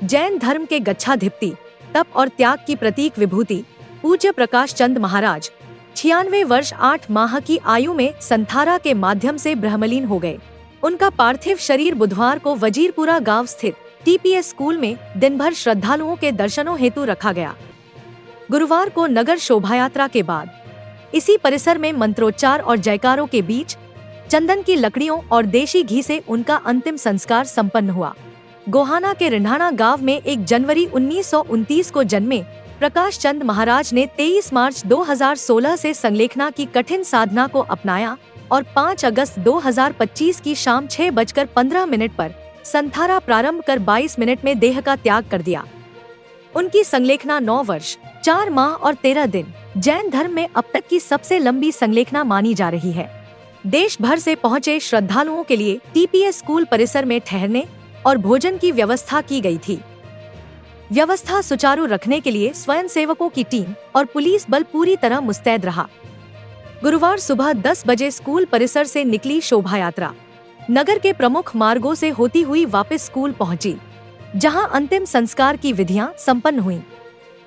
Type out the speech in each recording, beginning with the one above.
जैन धर्म के गच्छाधिपति, तप और त्याग की प्रतीक विभूति पूज्य प्रकाश चंद महाराज 96 वर्ष 8 माह की आयु में संथारा के माध्यम से ब्रह्मलीन हो गए। उनका पार्थिव शरीर बुधवार को वजीरपुरा गांव स्थित टीपीएस स्कूल में दिन भर श्रद्धालुओं के दर्शनों हेतु रखा गया। गुरुवार को नगर शोभायात्रा के बाद इसी परिसर में मंत्रोच्चार और जयकारों के बीच चंदन की लकड़ियों और देशी घी से उनका अंतिम संस्कार संपन्न हुआ। गोहाना के रिंढाणा गांव में 1 जनवरी 1929 को जन्मे प्रकाश चंद महाराज ने 23 मार्च 2016 से संलेखना की कठिन साधना को अपनाया और 5 अगस्त 2025 की शाम 6:15 पर संथारा प्रारंभ कर 22 मिनट में देह का त्याग कर दिया। उनकी संलेखना 9 वर्ष 4 माह और 13 दिन जैन धर्म में अब तक की सबसे लंबी संलेखना मानी जा रही है। देश भर से पहुंचे श्रद्धालुओं के लिए टीपीएस स्कूल परिसर में ठहरने और भोजन की व्यवस्था की गई थी। व्यवस्था सुचारू रखने के लिए स्वयंसेवकों की टीम और पुलिस बल पूरी तरह मुस्तैद रहा। गुरुवार सुबह 10 बजे स्कूल परिसर से निकली शोभायात्रा नगर के प्रमुख मार्गों से होती हुई वापस स्कूल पहुंची, जहां अंतिम संस्कार की विधियां संपन्न हुईं।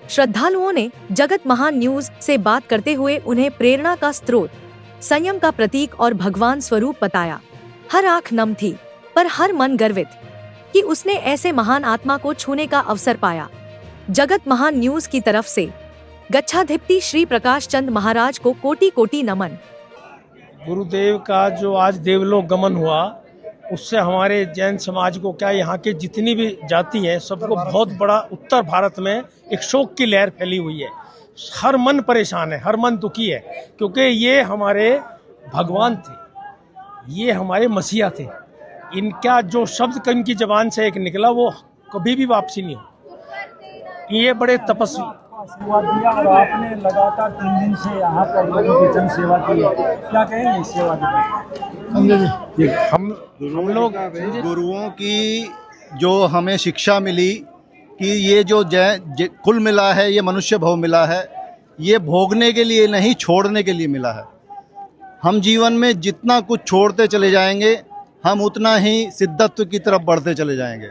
श्रद्धालुओं ने जगत महान न्यूज से बात करते हुए उन्हें प्रेरणा का स्रोत, संयम का प्रतीक और भगवान स्वरूप बताया। हर आंख नम थी, पर हर मन गर्वित कि उसने ऐसे महान आत्मा को छूने का अवसर पाया। जगत महान न्यूज की तरफ से गच्छाधिपति श्री प्रकाश चंद महाराज को कोटि कोटि नमन। गुरुदेव का जो आज देवलोक गमन हुआ, उससे हमारे जैन समाज को क्या, यहाँ के जितनी भी जाति हैं, सबको बहुत बड़ा उत्तर भारत में एक शोक की लहर फैली हुई है। हर मन परेशान है, हर मन दुखी है, क्योंकि ये हमारे भगवान थे, ये हमारे मसीहा थे। इनका जो शब्द इनकी जबान से एक निकला वो कभी भी वापसी नहीं हो। ये बड़े तपस्वी सेवा दिया और आपने लगातार 3 दिन से यहाँ पर लोगों की जन सेवा की है, क्या कहेंगे इस सेवा के? हम लोग गुरुओं की जो हमें शिक्षा मिली कि ये जो कुल मिला है, ये मनुष्य भव मिला है, ये भोगने के लिए नहीं, छोड़ने के लिए मिला है। हम जीवन में जितना कुछ छोड़ते चले जाएंगे, हम उतना ही सिद्धत्व की तरफ बढ़ते चले जाएंगे।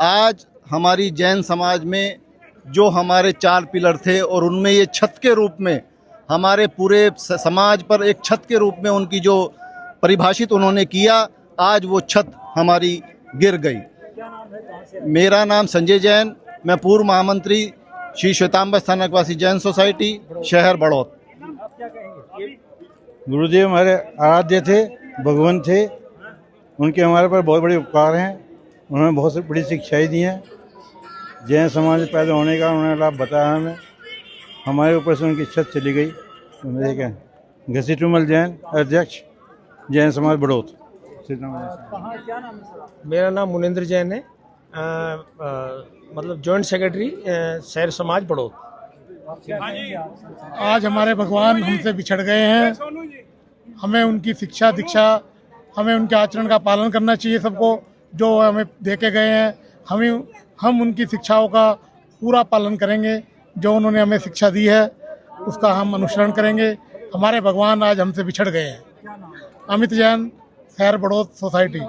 आज हमारी जैन समाज में जो हमारे 4 पिलर थे और उनमें ये छत के रूप में हमारे पूरे समाज पर एक छत के रूप में उनकी जो परिभाषित उन्होंने किया, आज वो छत हमारी गिर गई। मेरा नाम संजय जैन, मैं पूर्व महामंत्री श्री श्वेतांबर स्थानकवासी जैन सोसाइटी, शहर बड़ौत। गुरुदेव हमारे आराध्य थे, भगवान थे, उनके हमारे पर बहुत बड़े उपकार हैं। उन्होंने बहुत बड़ी शिक्षाएं दी हैं। जैन समाज में पैदा होने का उन्होंने लाभ बताया हमें। हमारे ऊपर से उनकी छत चली गई। तो मेरे क्या घसी टूमल जैन, अध्यक्ष जैन समाज बड़ौत। मेरा नाम मुनेंद्र जैन है, मतलब जॉइंट सेक्रेटरी शहर समाज बड़ौत। आज हमारे भगवान हमसे बिछड़ गए हैं। हमें उनकी शिक्षा दीक्षा, हमें उनके आचरण का पालन करना चाहिए सबको, जो हमें दे के गए हैं। हम उनकी शिक्षाओं का पूरा पालन करेंगे। जो उन्होंने हमें शिक्षा दी है उसका हम अनुसरण करेंगे। हमारे भगवान आज हमसे बिछड़ गए हैं। अमित जैन, शहर बड़ौत सोसाइटी।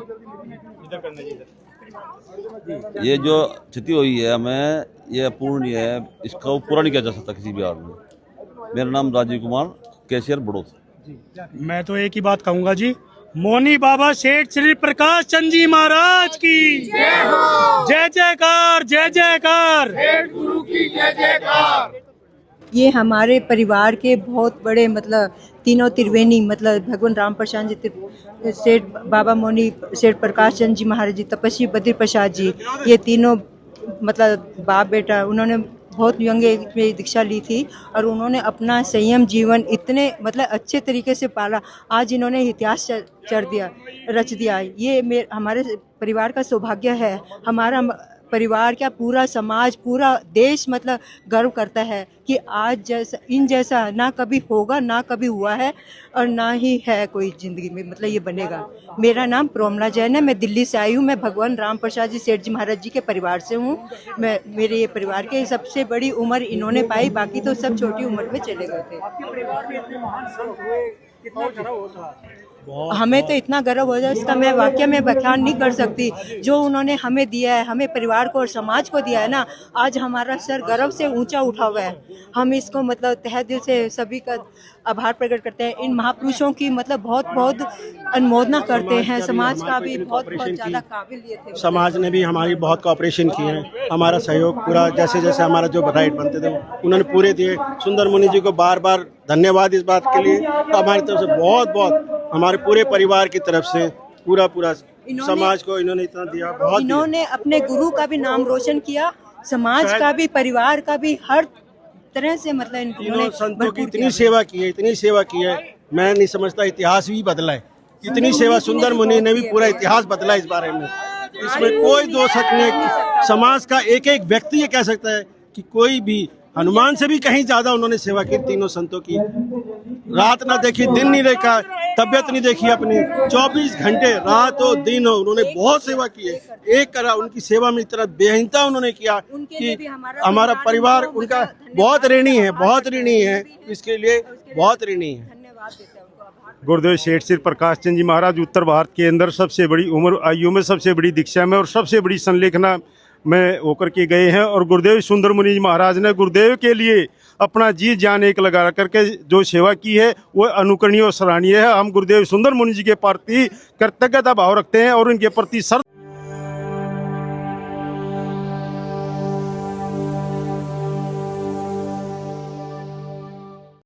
ये जो क्षति हुई है हमें, ये अपूर्णीय है, इसका पूरा नहीं किया जा सकता किसी भी हाल में। मेरा नाम राजीव कुमार, कैशियर बड़ौत। मैं तो एक ही बात कहूँगा जी, मोनी बाबा सेठ श्री प्रकाश चंद जी महाराज की जय हो। जय जयकार, जय जयकार, सेठ गुरु की जय जयकार। ये हमारे परिवार के बहुत बड़े तीनों त्रिवेणी भगवान राम प्रसाद जी, सेठ बाबा मोनी, सेठ प्रकाश चंद जी महाराज जी, तपस्वी बद्री प्रसाद जी, ये तीनों बाप बेटा, उन्होंने बहुत यंग एज में दीक्षा ली थी और उन्होंने अपना संयम जीवन इतने अच्छे तरीके से पाला। आज इन्होंने इतिहास रच दिया। ये हमारे परिवार का सौभाग्य है। हमारा परिवार क्या, पूरा समाज, पूरा देश गर्व करता है कि आज इन जैसा ना कभी होगा, ना कभी हुआ है और ना ही है कोई ज़िंदगी में ये बनेगा। मेरा नाम प्रोमला जैन है, मैं दिल्ली से आई हूँ। मैं भगवान राम प्रसाद जी सेठ जी महाराज जी के परिवार से हूँ। मेरे ये परिवार के सबसे बड़ी उम्र इन्होंने पाई, बाकी तो सब छोटी उम्र में चले गए थे। हमें तो इतना गर्व हो जाए, इसका मैं वाकई में बयान नहीं कर सकती। जो उन्होंने हमें दिया है, हमें परिवार को और समाज को दिया है ना, आज हमारा सर गर्व से ऊंचा उठा हुआ है। हम इसको मतलब तहे दिल से सभी का आभार प्रकट करते हैं। इन महापुरुषों की मतलब बहुत बहुत अनुमोदना करते हैं। समाज का भी बहुत बहुत ज़्यादा काबिल ये थे। समाज ने भी हमारी बहुत कोऑपरेशन की है, हमारा सहयोग पूरा, जैसे जैसे हमारा जो बधाई बनते थे उन्होंने पूरे दिए। सुंदर मुनि जी को बार बार धन्यवाद इस बात के लिए। तो हमारी तरफ से बहुत बहुत, हमारे पूरे परिवार की तरफ से पूरा समाज को इन्होंने इतना दिया, बहुत इन्होंने अपने गुरु का भी नाम रोशन किया, समाज का भी, परिवार का भी, हर तरह से मतलब इन्होंने संतों की इतनी सेवा की है, इतनी सेवा की है, मैं नहीं समझता इतिहास भी बदला है। इतनी सेवा सुंदर मुनि ने भी पूरा इतिहास बदला इस बारे में। इसमें कोई दो शक नहीं। समाज का एक एक व्यक्ति ये कह सकता है कि कोई भी हनुमान से भी कहीं ज्यादा उन्होंने सेवा की तीनों संतों की। रात ना देखी, दिन नहीं देखा, तबियत नहीं देखी अपनी, 24 घंटे रात और दिन उन्होंने बहुत सेवा की है। एक करा उनकी सेवा में इतना बेहिंता उन्होंने किया कि हमारा परिवार उनका बहुत ऋणी है, बहुत ऋणी है, इसके लिए बहुत ऋणी है। गुरुदेव सेठ श्री प्रकाश चंद जी महाराज उत्तर भारत के अंदर सबसे बड़ी उम्र आयु में, सबसे बड़ी दीक्षा में और सबसे बड़ी संलेखना में होकर के गए हैं। और गुरुदेव सुंदर मुनि जी महाराज ने गुरुदेव के लिए अपना जी जान एक लगा करके जो सेवा की है वो अनुकरणीय और सराहनीय है। हम गुरुदेव सुंदर मुनि जी के प्रति कृतज्ञता भाव रखते हैं और उनके प्रति